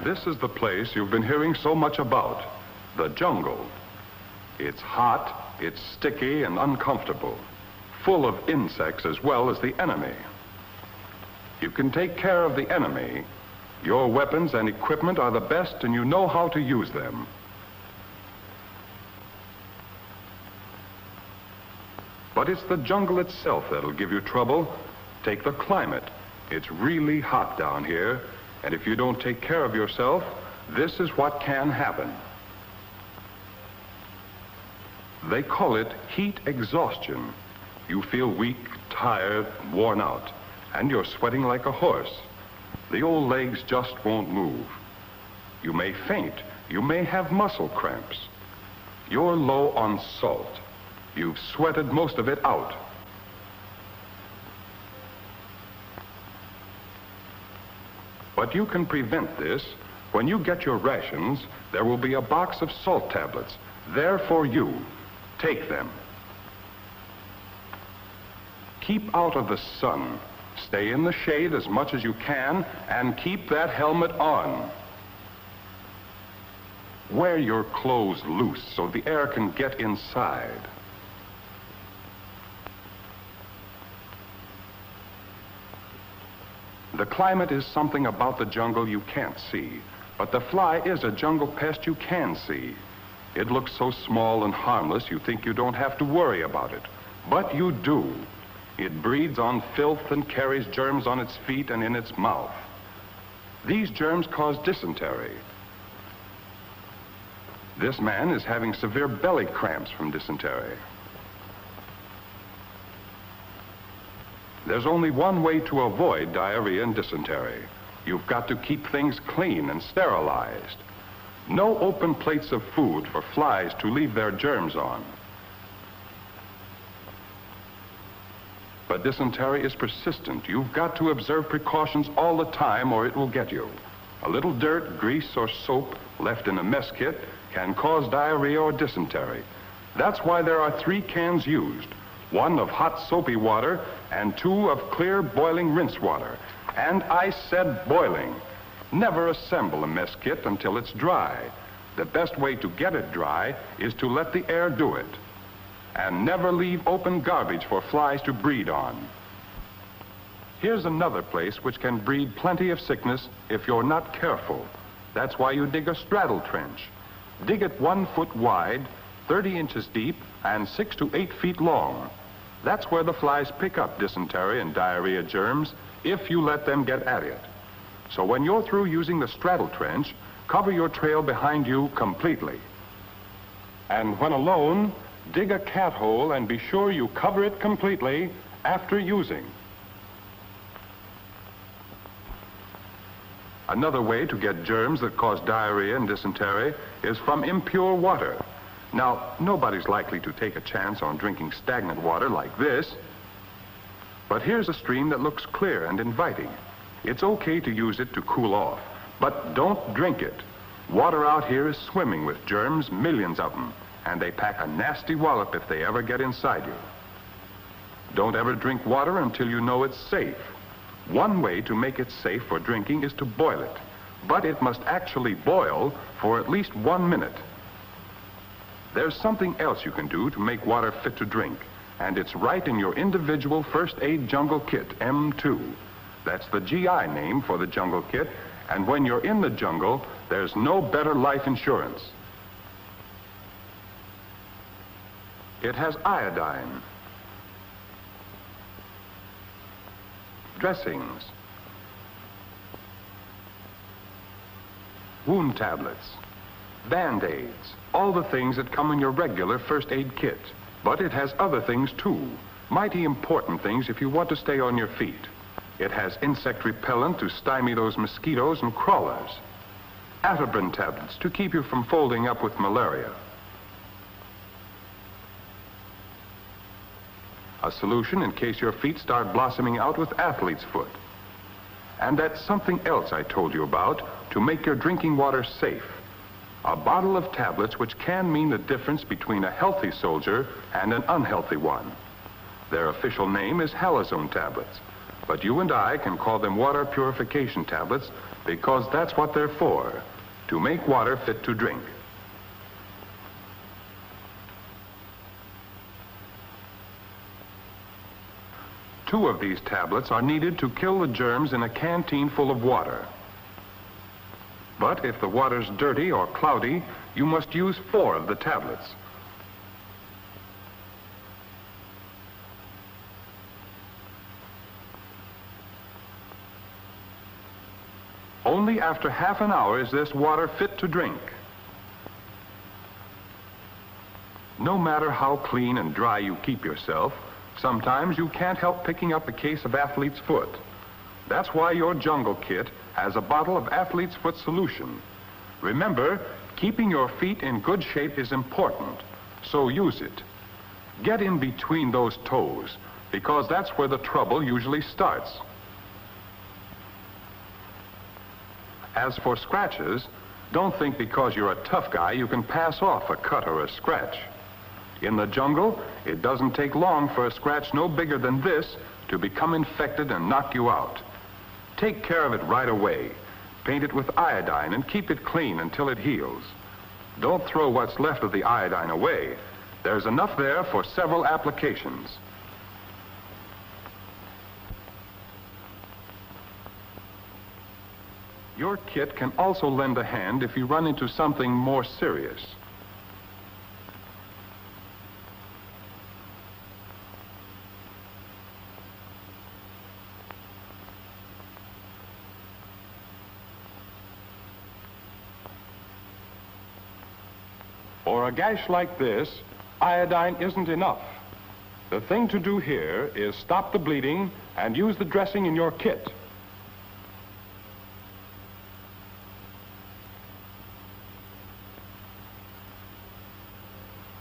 This is the place you've been hearing so much about, the jungle. It's hot, it's sticky and uncomfortable, full of insects as well as the enemy. You can take care of the enemy. Your weapons and equipment are the best and you know how to use them. But it's the jungle itself that'll give you trouble. Take the climate. It's really hot down here, and if you don't take care of yourself, this is what can happen. They call it heat exhaustion. You feel weak, tired, worn out, and you're sweating like a horse. The old legs just won't move. You may faint. You may have muscle cramps. You're low on salt. You've sweated most of it out. But you can prevent this. When you get your rations, there will be a box of salt tablets there for you. Take them. Keep out of the sun. Stay in the shade as much as you can and keep that helmet on. Wear your clothes loose so the air can get inside. The climate is something about the jungle you can't see, but the fly is a jungle pest you can see. It looks so small and harmless you think you don't have to worry about it, but you do. It breeds on filth and carries germs on its feet and in its mouth. These germs cause dysentery. This man is having severe belly cramps from dysentery. There's only one way to avoid diarrhea and dysentery. You've got to keep things clean and sterilized. No open plates of food for flies to leave their germs on. But dysentery is persistent. You've got to observe precautions all the time or it will get you. A little dirt, grease, or soap left in a mess kit can cause diarrhea or dysentery. That's why there are 3 cans used. 1 of hot soapy water and 2 of clear boiling rinse water. And I said boiling. Never assemble a mess kit until it's dry. The best way to get it dry is to let the air do it. And never leave open garbage for flies to breed on. Here's another place which can breed plenty of sickness if you're not careful. That's why you dig a straddle trench. Dig it 1 foot wide, 30 inches deep, and 6 to 8 feet long. That's where the flies pick up dysentery and diarrhea germs if you let them get at it. So when you're through using the straddle trench, cover your trail behind you completely. And when alone, dig a cat hole and be sure you cover it completely after using. Another way to get germs that cause diarrhea and dysentery is from impure water. Now, nobody's likely to take a chance on drinking stagnant water like this. But here's a stream that looks clear and inviting. It's okay to use it to cool off, but don't drink it. Water out here is swimming with germs, millions of them, and they pack a nasty wallop if they ever get inside you. Don't ever drink water until you know it's safe. One way to make it safe for drinking is to boil it, but it must actually boil for at least 1 minute. There's something else you can do to make water fit to drink, and it's right in your individual first aid jungle kit, M2. That's the GI name for the jungle kit, and when you're in the jungle, there's no better life insurance. It has iodine, dressings, wound tablets, Band-Aids, all the things that come in your regular first aid kit. But it has other things too, mighty important things if you want to stay on your feet. It has insect repellent to stymie those mosquitoes and crawlers, Atobrin tablets to keep you from folding up with malaria, a solution in case your feet start blossoming out with athlete's foot. And that's something else I told you about to make your drinking water safe. A bottle of tablets which can mean the difference between a healthy soldier and an unhealthy one. Their official name is halazone tablets, but you and I can call them water purification tablets because that's what they're for, to make water fit to drink. Two of these tablets are needed to kill the germs in a canteen full of water. But if the water's dirty or cloudy, you must use 4 of the tablets. Only after half an hour is this water fit to drink. No matter how clean and dry you keep yourself, sometimes you can't help picking up a case of athlete's foot. That's why your jungle kit has a bottle of athlete's foot solution. Remember, keeping your feet in good shape is important, so use it. Get in between those toes, because that's where the trouble usually starts. As for scratches, don't think because you're a tough guy you can pass off a cut or a scratch. In the jungle, it doesn't take long for a scratch no bigger than this to become infected and knock you out. Take care of it right away. Paint it with iodine and keep it clean until it heals. Don't throw what's left of the iodine away. There's enough there for several applications. Your kit can also lend a hand if you run into something more serious. For a gash like this, iodine isn't enough. The thing to do here is stop the bleeding and use the dressing in your kit.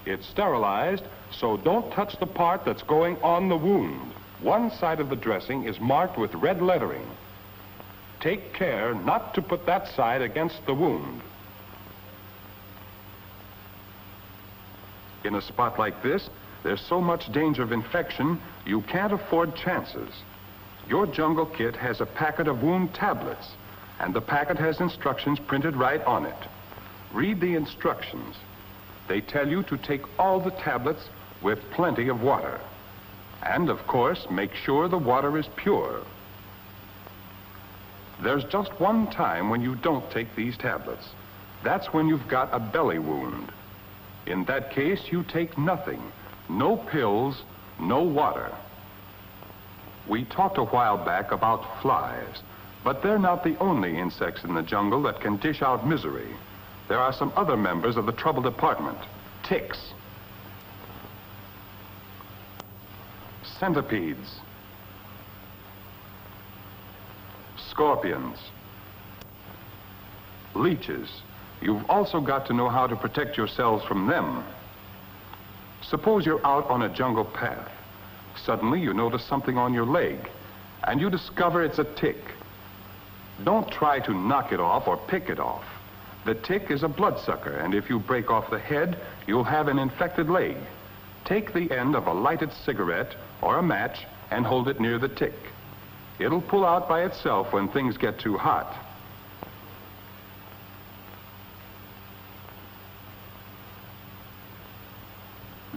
It's sterilized, so don't touch the part that's going on the wound. One side of the dressing is marked with red lettering. Take care not to put that side against the wound. In a spot like this, there's so much danger of infection, you can't afford chances. Your jungle kit has a packet of wound tablets, and the packet has instructions printed right on it. Read the instructions. They tell you to take all the tablets with plenty of water. And, of course, make sure the water is pure. There's just one time when you don't take these tablets. That's when you've got a belly wound. In that case, you take nothing. No pills, no water. We talked a while back about flies, but they're not the only insects in the jungle that can dish out misery. There are some other members of the trouble department. Ticks, centipedes, scorpions, leeches. You've also got to know how to protect yourselves from them. Suppose you're out on a jungle path. Suddenly you notice something on your leg, and you discover it's a tick. Don't try to knock it off or pick it off. The tick is a bloodsucker, and if you break off the head, you'll have an infected leg. Take the end of a lighted cigarette or a match and hold it near the tick. It'll pull out by itself when things get too hot.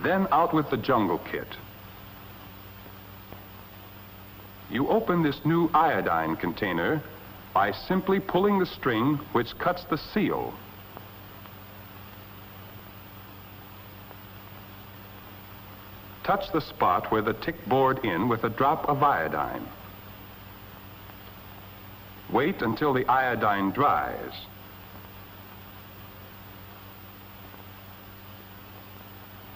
Then out with the jungle kit. You open this new iodine container by simply pulling the string which cuts the seal. Touch the spot where the tick bored in with a drop of iodine. Wait until the iodine dries.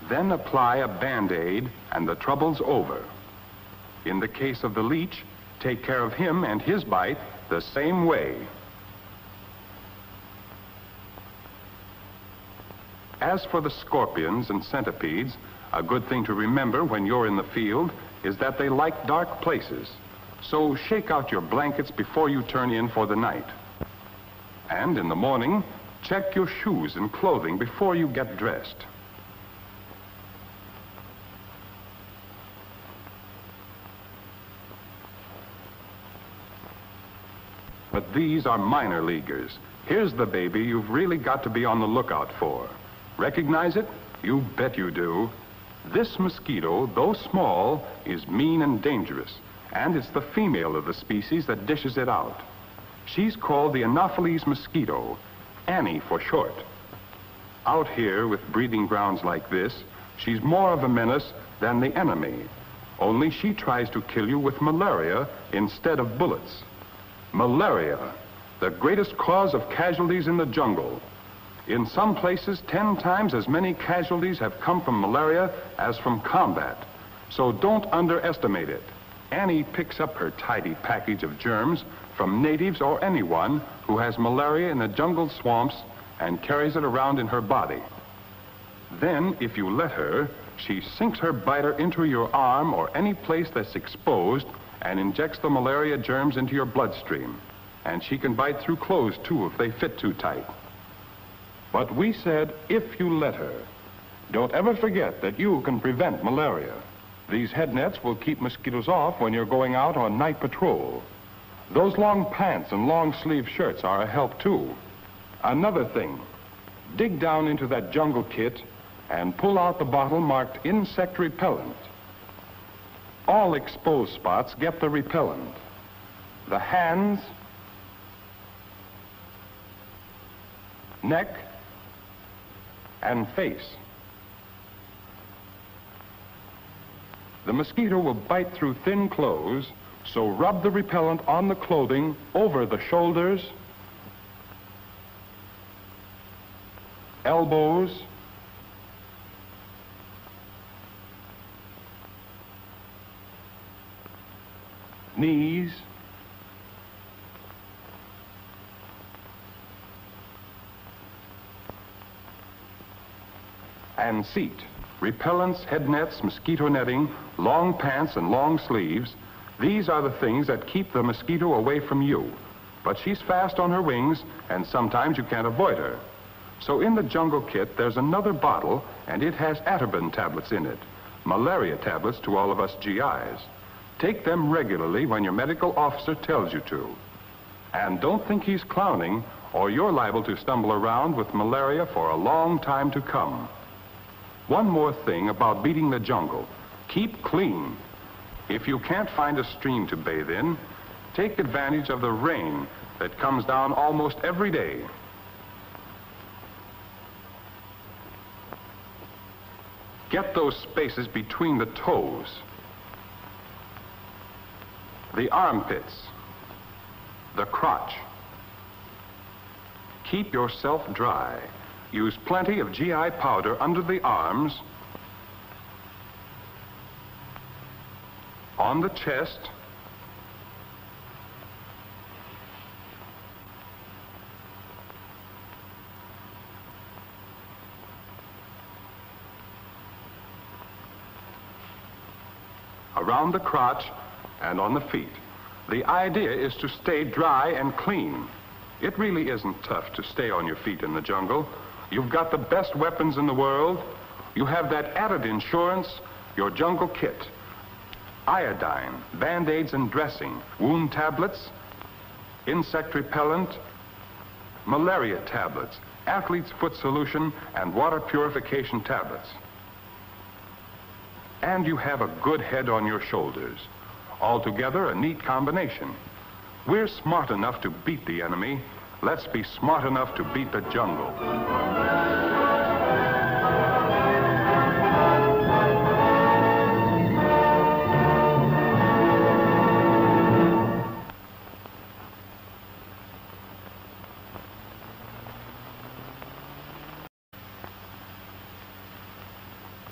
Then apply a Band-Aid and the trouble's over. In the case of the leech, take care of him and his bite the same way. As for the scorpions and centipedes, a good thing to remember when you're in the field is that they like dark places. So shake out your blankets before you turn in for the night. And in the morning, check your shoes and clothing before you get dressed. But these are minor leaguers. Here's the baby you've really got to be on the lookout for. Recognize it? You bet you do. This mosquito, though small, is mean and dangerous, and it's the female of the species that dishes it out. She's called the Anopheles mosquito, Annie for short. Out here with breeding grounds like this, she's more of a menace than the enemy. Only she tries to kill you with malaria instead of bullets. Malaria, the greatest cause of casualties in the jungle. In some places, 10 times as many casualties have come from malaria as from combat. So don't underestimate it. Annie picks up her tidy package of germs from natives or anyone who has malaria in the jungle swamps and carries it around in her body. Then, if you let her, she sinks her biter into your arm or any place that's exposed and injects the malaria germs into your bloodstream. And she can bite through clothes, too, if they fit too tight. But we said, if you let her. Don't ever forget that you can prevent malaria. These head nets will keep mosquitoes off when you're going out on night patrol. Those long pants and long sleeve shirts are a help, too. Another thing, dig down into that jungle kit and pull out the bottle marked insect repellent. All exposed spots get the repellent. The hands, neck, and face. The mosquito will bite through thin clothes, so rub the repellent on the clothing over the shoulders, elbows, knees, and seat. Repellents, head nets, mosquito netting, long pants and long sleeves, these are the things that keep the mosquito away from you. But she's fast on her wings, and sometimes you can't avoid her. So in the jungle kit, there's another bottle, and it has Atiban tablets in it, malaria tablets to all of us GIs. Take them regularly when your medical officer tells you to. And don't think he's clowning, or you're liable to stumble around with malaria for a long time to come. One more thing about beating the jungle. Keep clean. If you can't find a stream to bathe in, take advantage of the rain that comes down almost every day. Get those spaces between the toes, the armpits, the crotch. Keep yourself dry. Use plenty of GI powder under the arms, on the chest, around the crotch, and on the feet. The idea is to stay dry and clean. It really isn't tough to stay on your feet in the jungle. You've got the best weapons in the world. You have that added insurance, your jungle kit. Iodine, Band-Aids and dressing, wound tablets, insect repellent, malaria tablets, athlete's foot solution, and water purification tablets. And you have a good head on your shoulders. Altogether, a neat combination. We're smart enough to beat the enemy. Let's be smart enough to beat the jungle.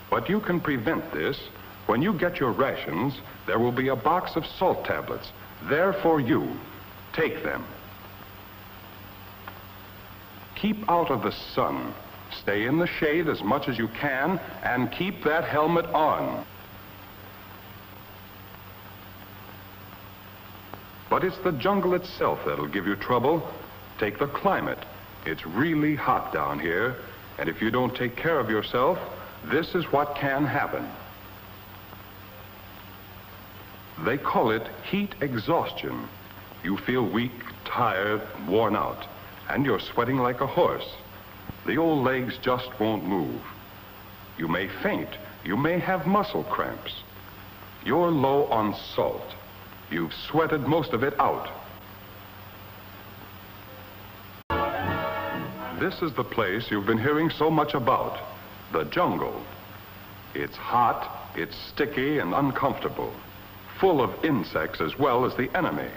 But you can prevent this. When you get your rations, there will be a box of salt tablets there for you. Take them. Keep out of the sun. Stay in the shade as much as you can and keep that helmet on. But it's the jungle itself that'll give you trouble. Take the climate. It's really hot down here, and if you don't take care of yourself, this is what can happen. They call it heat exhaustion. You feel weak, tired, worn out, and you're sweating like a horse. The old legs just won't move. You may faint. You may have muscle cramps. You're low on salt. You've sweated most of it out. This is the place you've been hearing so much about, the jungle. It's hot, it's sticky and uncomfortable, full of insects as well as the enemy.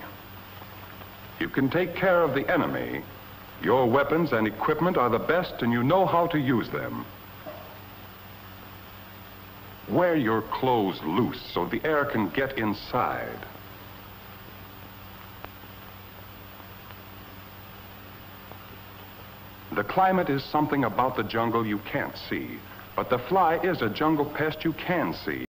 You can take care of the enemy. Your weapons and equipment are the best and you know how to use them. Wear your clothes loose so the air can get inside. The climate is something about the jungle you can't see, but the fly is a jungle pest you can see.